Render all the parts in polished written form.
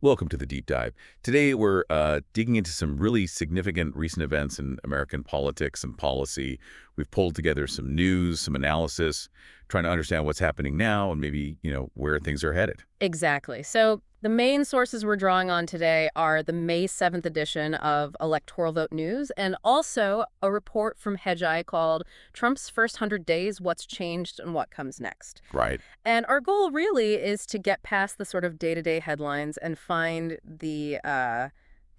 Welcome to the Deep Dive. Today, we're digging into some really significant recent events in American politics and policy. We've pulled together some news, some analysis, trying to understand what's happening now and maybe, where things are headed. Exactly. So the main sources we're drawing on today are the May 7th edition of Electoral Vote News and also a report from Hedgeye called Trump's First 100 Days, What's Changed and What Comes Next. Right. And our goal really is to get past the sort of day-to-day headlines and find the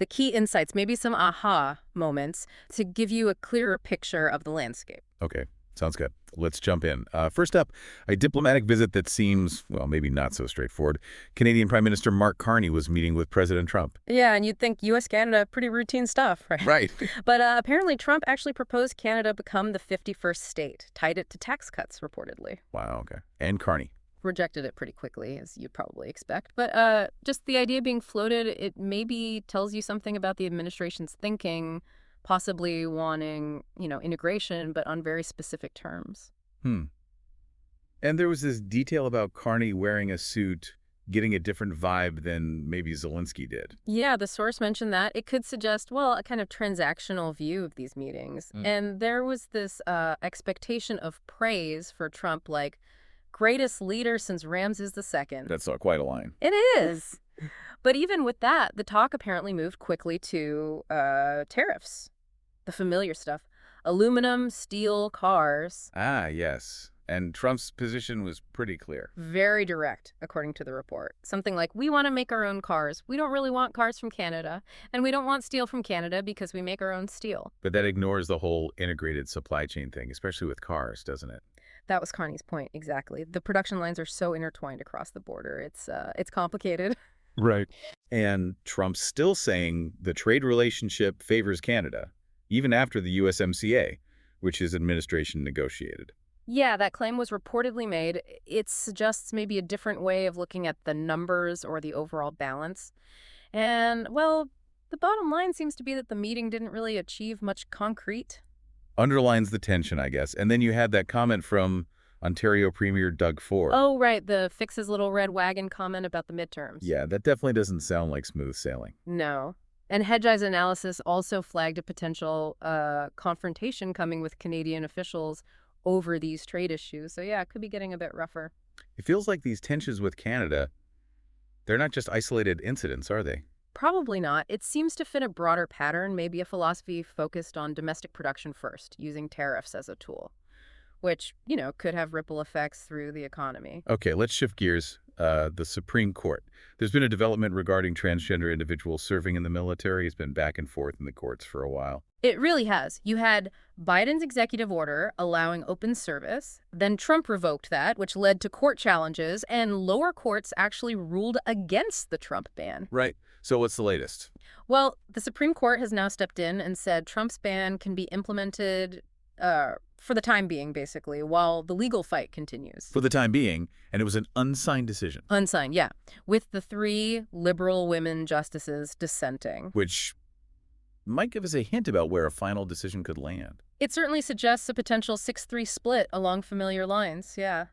key insights, maybe some aha moments, to give you a clearer picture of the landscape. Okay. Sounds good. Let's jump in. First up, a diplomatic visit that seems, well, maybe not so straightforward. Canadian Prime Minister Mark Carney was meeting with President Trump. Yeah, and you'd think U.S.-Canada, pretty routine stuff, right? Right. But apparently Trump actually proposed Canada become the 51st state, tied it to tax cuts, reportedly. Wow, okay. And Carney. Rejected it pretty quickly, as you'd probably expect. But just the idea being floated, it maybe tells you something about the administration's thinking, possibly wanting, integration, but on very specific terms. Hmm. And there was this detail about Carney wearing a suit, getting a different vibe than maybe Zelensky did. Yeah, the source mentioned that. It could suggest, well, a kind of transactional view of these meetings. And there was this expectation of praise for Trump, like, greatest leader since Ramses II. That's quite a line. It is. But even with that, the talk apparently moved quickly to tariffs, the familiar stuff. Aluminum, steel, cars. Ah, yes. And Trump's position was pretty clear. Very direct, according to the report. Something like, we want to make our own cars. We don't really want cars from Canada. And we don't want steel from Canada because we make our own steel. But that ignores the whole integrated supply chain thing, especially with cars, doesn't it? That was Carney's point, exactly. The production lines are so intertwined across the border. It's complicated. Right. And Trump's still saying the trade relationship favors Canada, even after the USMCA, which his administration negotiated. Yeah, that claim was reportedly made. It suggests maybe a different way of looking at the numbers or the overall balance. And, well, the bottom line seems to be that the meeting didn't really achieve much concrete. Underlines the tension, I guess. And then you had that comment from Ontario Premier Doug Ford. Oh, right, the fix his little red wagon comment about the midterms. Yeah, that definitely doesn't sound like smooth sailing. No. And Hedgeye's analysis also flagged a potential confrontation coming with Canadian officials over these trade issues. So yeah, it could be getting a bit rougher. It feels like these tensions with Canada, they're not just isolated incidents, are they? Probably not. It seems to fit a broader pattern, maybe a philosophy focused on domestic production first, using tariffs as a tool, which, could have ripple effects through the economy. Okay, let's shift gears. The Supreme Court. There's been a development regarding transgender individuals serving in the military. It's been back and forth in the courts for a while. It really has. You had Biden's executive order allowing open service. Then Trump revoked that, which led to court challenges, and lower courts actually ruled against the Trump ban. Right. So what's the latest? Well, the Supreme Court has now stepped in and said Trump's ban can be implemented for the time being, basically, while the legal fight continues. For the time being, and it was an unsigned decision. Unsigned, yeah. With the 3 liberal women justices dissenting. Which might give us a hint about where a final decision could land. It certainly suggests a potential 6-3 split along familiar lines, yeah.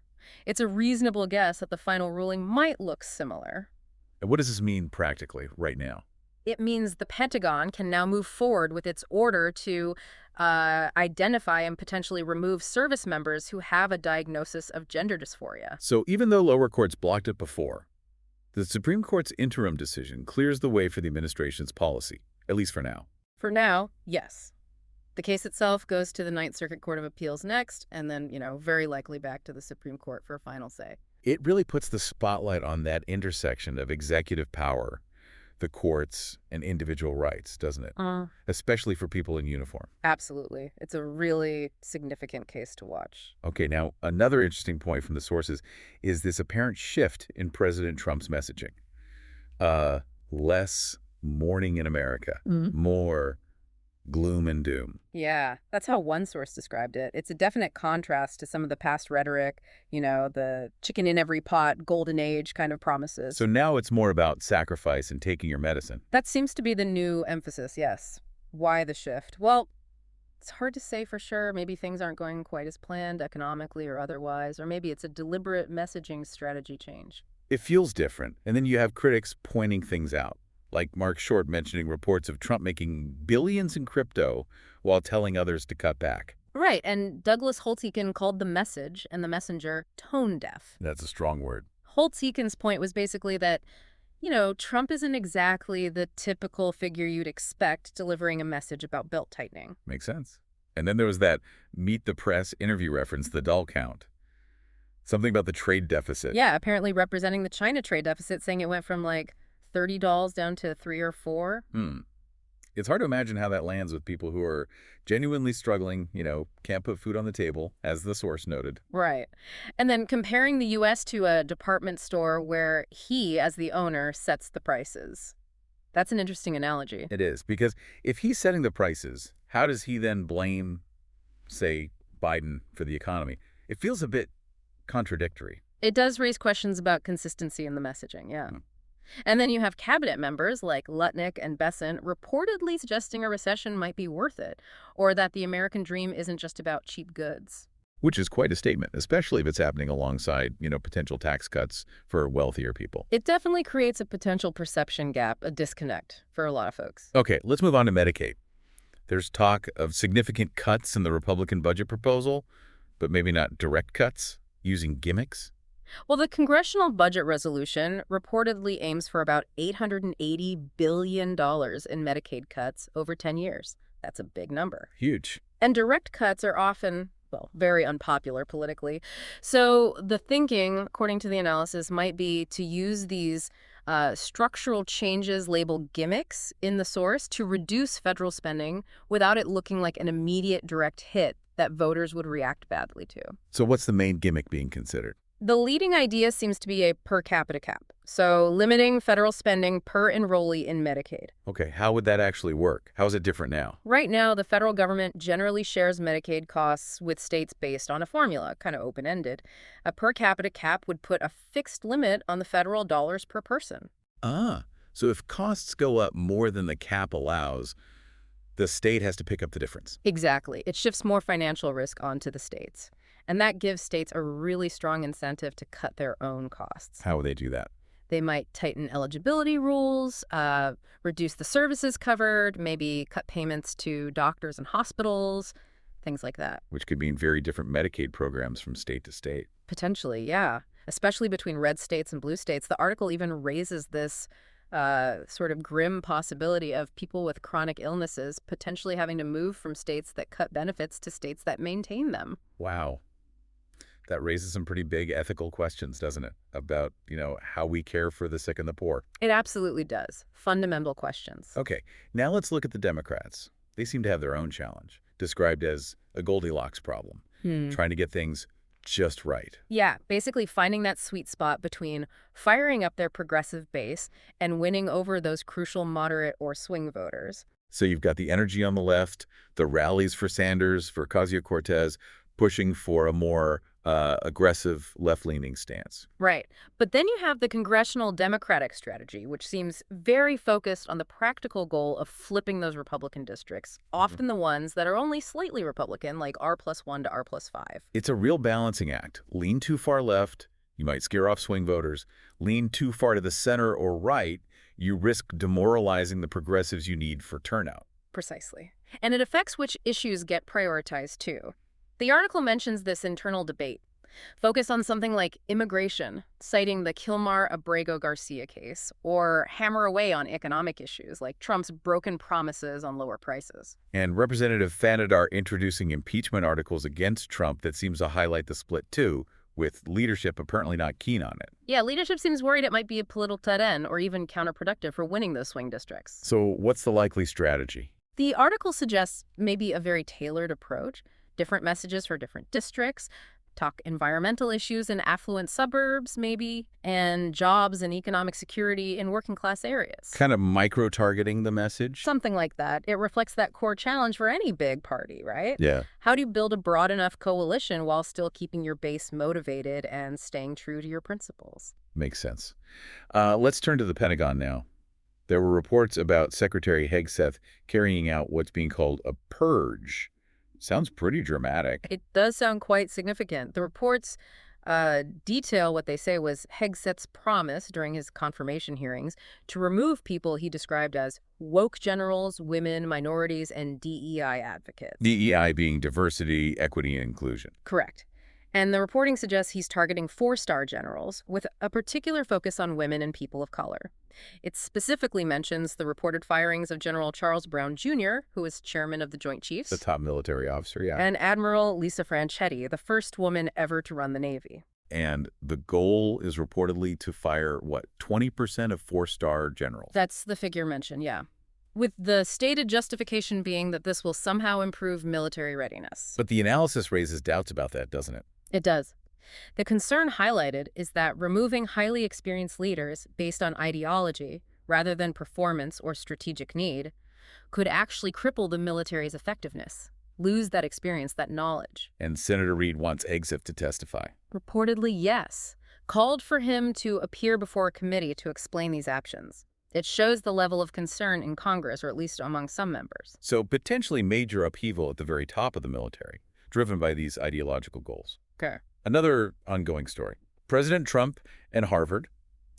It's a reasonable guess that the final ruling might look similar. And what does this mean practically right now? It means the Pentagon can now move forward with its order to identify and potentially remove service members who have a diagnosis of gender dysphoria. So even though lower courts blocked it before, the Supreme Court's interim decision clears the way for the administration's policy, at least for now. For now, yes. The case itself goes to the Ninth Circuit Court of Appeals next, and then, very likely back to the Supreme Court for a final say. It really puts the spotlight on that intersection of executive power, the courts, and individual rights, doesn't it? Especially for people in uniform. Absolutely. It's a really significant case to watch. Okay, now another interesting point from the sources is this apparent shift in President Trump's messaging. Less mourning in America, more gloom and doom. Yeah, that's how one source described it. It's a definite contrast to some of the past rhetoric, the chicken in every pot, golden age kind of promises. So now it's more about sacrifice and taking your medicine. That seems to be the new emphasis, yes. Why the shift? Well, it's hard to say for sure. Maybe things aren't going quite as planned economically or otherwise, or maybe it's a deliberate messaging strategy change. It feels different. And then you have critics pointing things out, like Mark Short mentioning reports of Trump making billions in crypto while telling others to cut back. Right, and Douglas Holtz-Eakin called the message and the messenger tone deaf. That's a strong word. Holtz-Eakin's point was basically that, Trump isn't exactly the typical figure you'd expect delivering a message about belt tightening. Makes sense. And then there was that Meet the Press interview reference, the doll count. Something about the trade deficit. Yeah, apparently representing the China trade deficit, saying it went from like 30 dolls down to 3 or 4. It's hard to imagine how that lands with people who are genuinely struggling, can't put food on the table, as the source noted. Right. And then comparing the U.S. to a department store where he, as the owner, sets the prices. That's an interesting analogy. It is, because if he's setting the prices, how does he then blame, say, Biden for the economy? It feels a bit contradictory. It does raise questions about consistency in the messaging, yeah. And then you have cabinet members like Lutnick and Besant reportedly suggesting a recession might be worth it, or that the American dream isn't just about cheap goods. Which is quite a statement, especially if it's happening alongside, potential tax cuts for wealthier people. It definitely creates a potential perception gap, a disconnect for a lot of folks. Okay, let's move on to Medicaid. There's talk of significant cuts in the Republican budget proposal, but maybe not direct cuts, using gimmicks. Well, the congressional budget resolution reportedly aims for about $880 billion in Medicaid cuts over 10 years. That's a big number. Huge. And direct cuts are often, well, very unpopular politically. So the thinking, according to the analysis, might be to use these structural changes labeled gimmicks in the source to reduce federal spending without it looking like an immediate direct hit that voters would react badly to. So what's the main gimmick being considered? The leading idea seems to be a per capita cap, so limiting federal spending per enrollee in Medicaid. Okay, how would that actually work? How is it different now? Right now, the federal government generally shares Medicaid costs with states based on a formula, kind of open-ended. A per capita cap would put a fixed limit on the federal dollars per person. So if costs go up more than the cap allows, the state has to pick up the difference. Exactly. It shifts more financial risk onto the states. And that gives states a really strong incentive to cut their own costs. How would they do that? They might tighten eligibility rules, reduce the services covered, maybe cut payments to doctors and hospitals, things like that. Which could mean very different Medicaid programs from state to state. Potentially, yeah. Especially between red states and blue states. The article even raises this sort of grim possibility of people with chronic illnesses potentially having to move from states that cut benefits to states that maintain them. Wow. That raises some pretty big ethical questions, doesn't it? About, how we care for the sick and the poor. It absolutely does. Fundamental questions. Okay, now let's look at the Democrats. They seem to have their own challenge, described as a Goldilocks problem, trying to get things just right. Yeah, basically finding that sweet spot between firing up their progressive base and winning over those crucial moderate or swing voters. So you've got the energy on the left, the rallies for Sanders, for Ocasio-Cortez, pushing for a more aggressive left-leaning stance. Right. But then you have the congressional Democratic strategy, which seems very focused on the practical goal of flipping those Republican districts, often the ones that are only slightly Republican, like R+1 to R+5. It's a real balancing act. Lean too far left, you might scare off swing voters. Lean too far to the center or right, you risk demoralizing the progressives you need for turnout. Precisely. And it affects which issues get prioritized, too. The article mentions this internal debate. Focus on something like immigration, citing the Kilmar-Abrego-Garcia case, or hammer away on economic issues like Trump's broken promises on lower prices. And Representative Fanadar introducing impeachment articles against Trump that seems to highlight the split, too, with leadership apparently not keen on it. Yeah, leadership seems worried it might be a political dead end or even counterproductive for winning those swing districts. So what's the likely strategy? The article suggests maybe a very tailored approach. Different messages for different districts, talk environmental issues in affluent suburbs, maybe, and jobs and economic security in working-class areas. Kind of micro-targeting the message? Something like that. It reflects that core challenge for any big party, right? Yeah. How do you build a broad enough coalition while still keeping your base motivated and staying true to your principles? Makes sense. Let's turn to the Pentagon now. There were reports about Secretary Hegseth carrying out what's being called a purge. Sounds pretty dramatic. It does sound quite significant. The reports Detail what they say was Hegset's promise during his confirmation hearings to remove people he described as woke generals, women, minorities, and DEI advocates. DEI being diversity, equity, and inclusion. Correct. And the reporting suggests he's targeting four-star generals with a particular focus on women and people of color. It specifically mentions the reported firings of General Charles Brown Jr., who was chairman of the Joint Chiefs, The top military officer, yeah. and Admiral Lisa Franchetti, the first woman ever to run the Navy. And the goal is reportedly to fire, what, 20% of four-star generals? That's the figure mentioned, yeah. With the stated justification being that this will somehow improve military readiness. But the analysis raises doubts about that, doesn't it? It does. The concern highlighted is that removing highly experienced leaders based on ideology, rather than performance or strategic need, could actually cripple the military's effectiveness, lose that experience, that knowledge. And Senator Reid wants Exif to testify. Reportedly, yes. Called for him to appear before a committee to explain these actions. It shows the level of concern in Congress, or at least among some members. So potentially major upheaval at the very top of the military, driven by these ideological goals. Okay. Another ongoing story. President Trump and Harvard.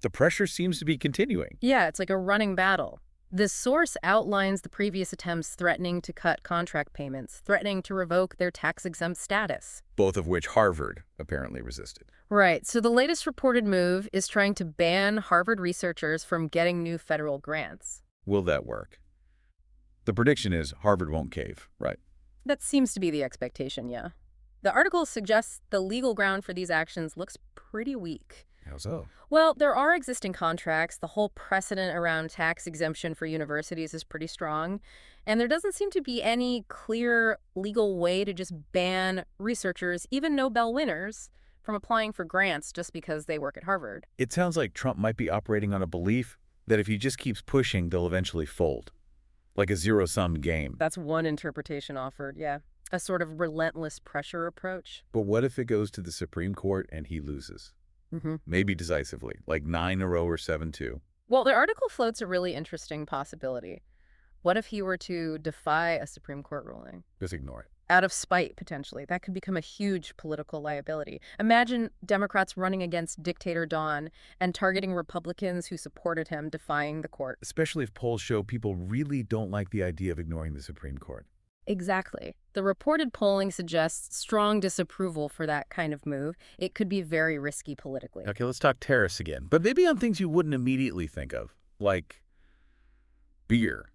The pressure seems to be continuing. Yeah, it's like a running battle. This source outlines the previous attempts threatening to cut contract payments, threatening to revoke their tax-exempt status. Both of which Harvard apparently resisted. Right, so the latest reported move is trying to ban Harvard researchers from getting new federal grants. Will that work? The prediction is Harvard won't cave, right? That seems to be the expectation, yeah. The article suggests the legal ground for these actions looks pretty weak. How so? Well, there are existing contracts. The whole precedent around tax exemption for universities is pretty strong. And there doesn't seem to be any clear legal way to just ban researchers, even Nobel winners, from applying for grants just because they work at Harvard. It sounds like Trump might be operating on a belief that if he just keeps pushing, they'll eventually fold. Like a zero-sum game. That's one interpretation offered, yeah. A sort of relentless pressure approach. But what if it goes to the Supreme Court and he loses? Maybe decisively, like 9-0 or 7-2. Well, the article floats a really interesting possibility. What if he were to defy a Supreme Court ruling? Just ignore it. Out of spite, potentially. That could become a huge political liability. Imagine Democrats running against dictator Don and targeting Republicans who supported him defying the court. Especially if polls show people really don't like the idea of ignoring the Supreme Court. Exactly. The reported polling suggests strong disapproval for that kind of move. It could be very risky politically. Okay, let's talk tariffs again, but maybe on things you wouldn't immediately think of, like beer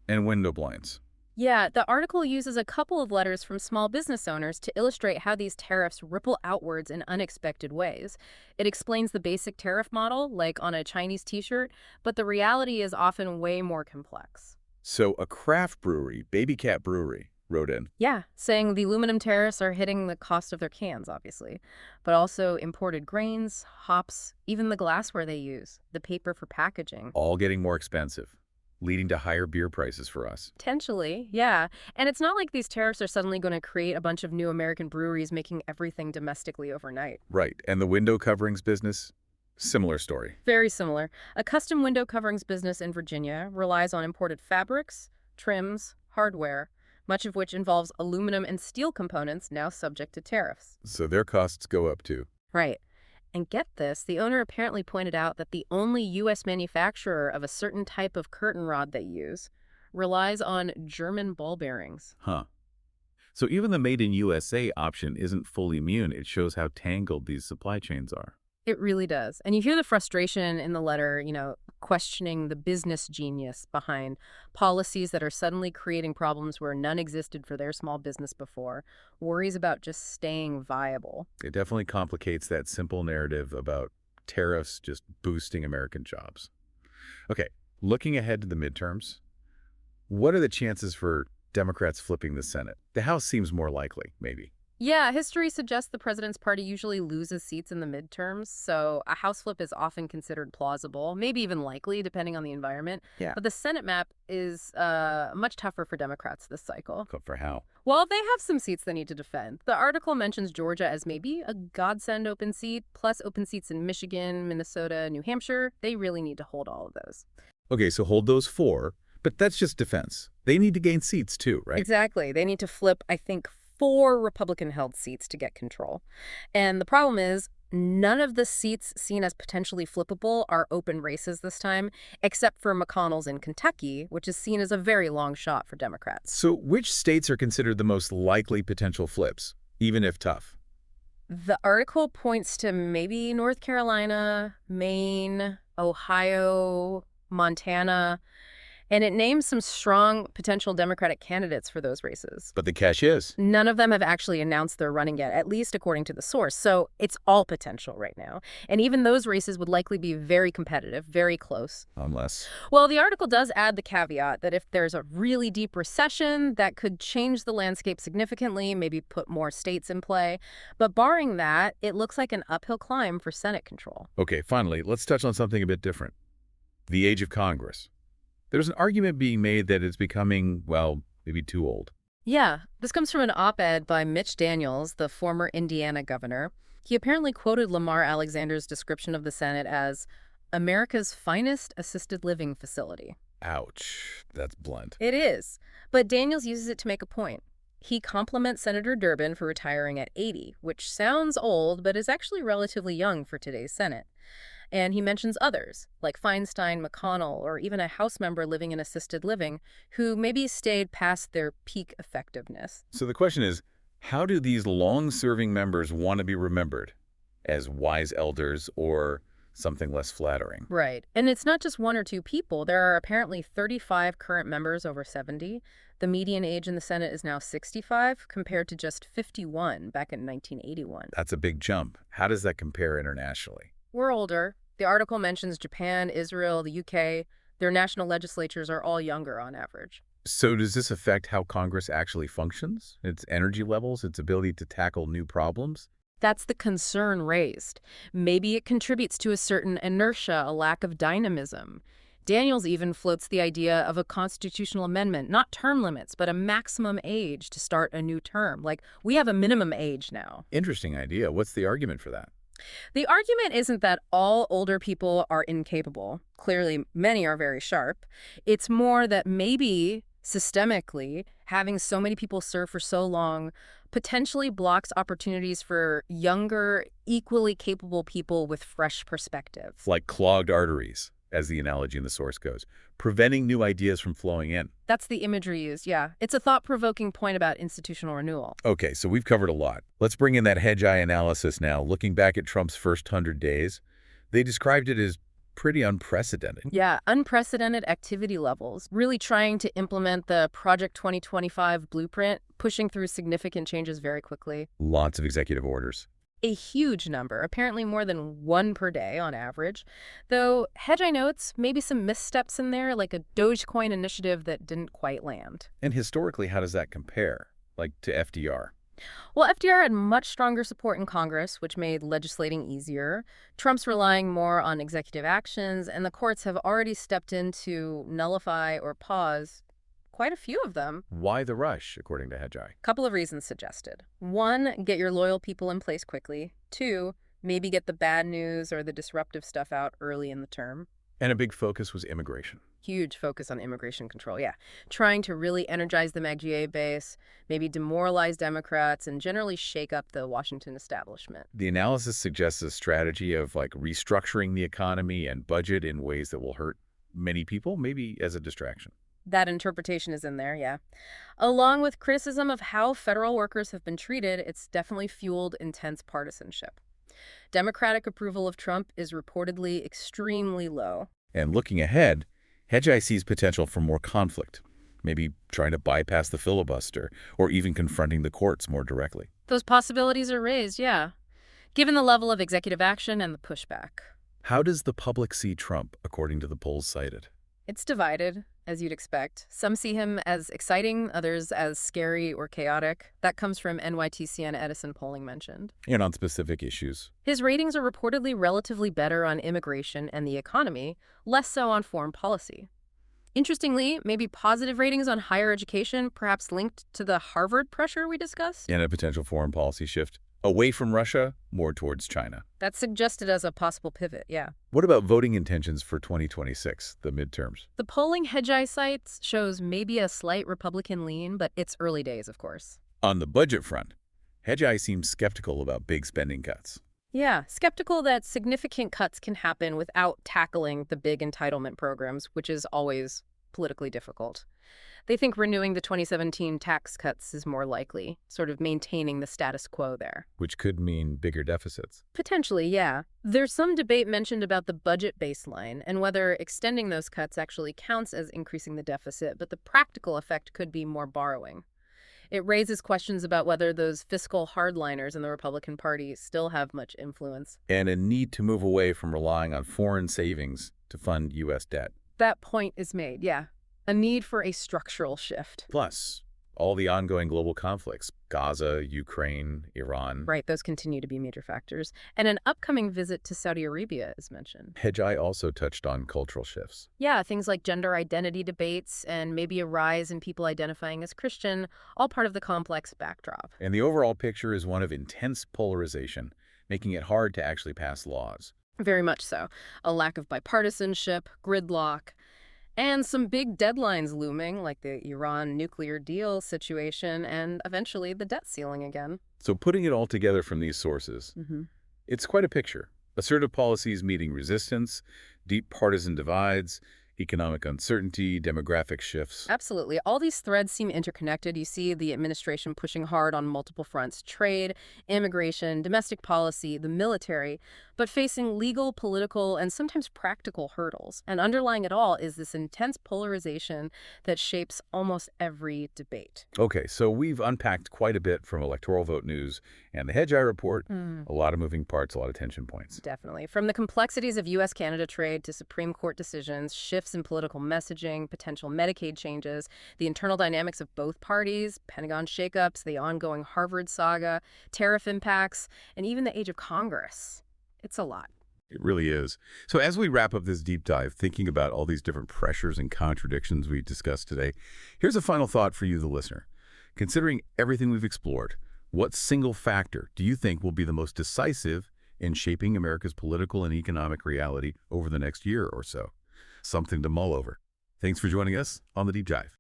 and window blinds. Yeah, the article uses a couple of letters from small business owners to illustrate how these tariffs ripple outwards in unexpected ways. It explains the basic tariff model, like on a Chinese t-shirt, but the reality is often way more complex. So a craft brewery, Baby Cat Brewery, wrote in. Yeah, saying the aluminum tariffs are hitting the cost of their cans, obviously, but also imported grains, hops, even the glassware they use, the paper for packaging. All getting more expensive, leading to higher beer prices for us. Potentially, yeah. And it's not like these tariffs are suddenly going to create a bunch of new American breweries making everything domestically overnight. Right, and the window coverings business? Similar story. Very similar. A custom window coverings business in Virginia relies on imported fabrics, trims, hardware, much of which involves aluminum and steel components now subject to tariffs. So their costs go up too. Right. And get this, the owner apparently pointed out that the only U.S. manufacturer of a certain type of curtain rod they use relies on German ball bearings. Huh. So even the Made in USA option isn't fully immune. It shows how tangled these supply chains are. It really does. And you hear the frustration in the letter, questioning the business genius behind policies that are suddenly creating problems where none existed for their small business before, worries about just staying viable. It definitely complicates that simple narrative about tariffs just boosting American jobs. Okay, looking ahead to the midterms, what are the chances for Democrats flipping the Senate? The House seems more likely, maybe. Yeah, history suggests the president's party usually loses seats in the midterms, so a House flip is often considered plausible, maybe even likely, depending on the environment. Yeah. But the Senate map is much tougher for Democrats this cycle. For how? Well, they have some seats they need to defend. The article mentions Georgia as maybe a godsend open seat, plus open seats in Michigan, Minnesota, New Hampshire. They really need to hold all of those. Okay, so hold those 4, but that's just defense. They need to gain seats too, right? Exactly. They need to flip, I think, 4 Republican-held seats to get control. And the problem is, none of the seats seen as potentially flippable are open races this time, except for McConnell's in Kentucky, which is seen as a very long shot for Democrats. So which states are considered the most likely potential flips, even if tough? The article points to maybe North Carolina, Maine, Ohio, Montana, and it names some strong potential Democratic candidates for those races. But the catch is, None of them have actually announced they're running yet, at least according to the source. So it's all potential right now. And even those races would likely be very competitive, very close. unless... Well, the article does add the caveat that if there's a really deep recession, that could change the landscape significantly, maybe put more states in play. But barring that, it looks like an uphill climb for Senate control. Okay, finally, let's touch on something a bit different. The age of Congress. There's an argument being made that it's becoming, well, maybe too old. Yeah, this comes from an op-ed by Mitch Daniels, the former Indiana governor. He apparently quoted Lamar Alexander's description of the Senate as America's finest assisted living facility. Ouch, that's blunt. It is, but Daniels uses it to make a point. He compliments Senator Durbin for retiring at 80, which sounds old, but is actually relatively young for today's Senate. And he mentions others, like Feinstein, McConnell, or even a House member living in assisted living, who maybe stayed past their peak effectiveness. So the question is, how do these long-serving members want to be remembered? As wise elders or something less flattering? Right. And it's not just 1 or 2 people. There are apparently 35 current members over 70. The median age in the Senate is now 65, compared to just 51 back in 1981. That's a big jump. How does that compare internationally? We're older. The article mentions Japan, Israel, the UK. Their national legislatures are all younger on average. So does this affect how Congress actually functions? Its energy levels, its ability to tackle new problems? That's the concern raised. Maybe it contributes to a certain inertia, a lack of dynamism. Daniels even floats the idea of a constitutional amendment, not term limits, but a maximum age to start a new term. Like, we have a minimum age now. Interesting idea. What's the argument for that? The argument isn't that all older people are incapable. Clearly, many are very sharp. It's more that maybe, systemically, having so many people serve for so long potentially blocks opportunities for younger, equally capable people with fresh perspectives. Like clogged arteries, as the analogy in the source goes, preventing new ideas from flowing in. That's the imagery used, yeah. It's a thought-provoking point about institutional renewal. Okay, so we've covered a lot. Let's bring in that hedge eye analysis now. Looking back at Trump's first 100 days, they described it as pretty unprecedented. Yeah, unprecedented activity levels, really trying to implement the Project 2025 blueprint, pushing through significant changes very quickly. Lots of executive orders. A huge number, apparently more than 1 per day on average. Though, hedge eye notes, maybe some missteps in there, like a Dogecoin initiative that didn't quite land. And historically, how does that compare, like to FDR? Well, FDR had much stronger support in Congress, which made legislating easier. Trump's relying more on executive actions, and the courts have already stepped in to nullify or pause quite a few of them. Why the rush, according to Hedgeye? Couple of reasons suggested. 1, get your loyal people in place quickly. 2, maybe get the bad news or the disruptive stuff out early in the term. And a big focus was immigration. Huge focus on immigration control, yeah. Trying to really energize the MAGA base, maybe demoralize Democrats, and generally shake up the Washington establishment. The analysis suggests a strategy of like restructuring the economy and budget in ways that will hurt many people, maybe as a distraction. That interpretation is in there, yeah. Along with criticism of how federal workers have been treated, it's definitely fueled intense partisanship. Democratic approval of Trump is reportedly extremely low. And looking ahead, Hedgeye sees potential for more conflict, maybe trying to bypass the filibuster or even confronting the courts more directly. Those possibilities are raised, yeah, given the level of executive action and the pushback. How does the public see Trump, according to the polls cited? It's divided, as you'd expect. Some see him as exciting, others as scary or chaotic. That comes from NYTC and Edison polling mentioned. And on specific issues. His ratings are reportedly relatively better on immigration and the economy, less so on foreign policy. Interestingly, maybe positive ratings on higher education, perhaps linked to the Harvard pressure we discussed. And a potential foreign policy shift away from Russia, more towards China. That's suggested as a possible pivot, yeah. What about voting intentions for 2026, the midterms? The polling Hedgeye sites shows maybe a slight Republican lean, but it's early days, of course. On the budget front, Hedgeye seems skeptical about big spending cuts. Yeah, skeptical that significant cuts can happen without tackling the big entitlement programs, which is always politically difficult. They think renewing the 2017 tax cuts is more likely, sort of maintaining the status quo there. Which could mean bigger deficits. Potentially, yeah. There's some debate mentioned about the budget baseline and whether extending those cuts actually counts as increasing the deficit, but the practical effect could be more borrowing. It raises questions about whether those fiscal hardliners in the Republican Party still have much influence. And a need to move away from relying on foreign savings to fund U.S. debt. That point is made, yeah. A need for a structural shift. Plus, all the ongoing global conflicts, Gaza, Ukraine, Iran. Right, those continue to be major factors. And an upcoming visit to Saudi Arabia is mentioned. Hedgeye also touched on cultural shifts. Yeah, things like gender identity debates and maybe a rise in people identifying as Christian, all part of the complex backdrop. And the overall picture is one of intense polarization, making it hard to actually pass laws. Very much so. A lack of bipartisanship, gridlock, and some big deadlines looming, like the Iran nuclear deal situation and eventually the debt ceiling again. So putting it all together from these sources, it's quite a picture. Assertive policies meeting resistance, deep partisan divides, economic uncertainty, demographic shifts. Absolutely. All these threads seem interconnected. You see the administration pushing hard on multiple fronts: trade, immigration, domestic policy, the military, but facing legal, political, and sometimes practical hurdles. And underlying it all is this intense polarization that shapes almost every debate. Okay, so we've unpacked quite a bit from electoral vote news and the Hedgeye report. A lot of moving parts, a lot of tension points. Definitely. From the complexities of U.S.-Canada trade to Supreme Court decisions, shifts in political messaging, potential Medicaid changes, the internal dynamics of both parties, Pentagon shakeups, the ongoing Harvard saga, tariff impacts, and even the age of Congress. It's a lot. It really is. So as we wrap up this deep dive, thinking about all these different pressures and contradictions we discussed today, here's a final thought for you, the listener. Considering everything we've explored, what single factor do you think will be the most decisive in shaping America's political and economic reality over the next year or so? Something to mull over. Thanks for joining us on The Deep Dive.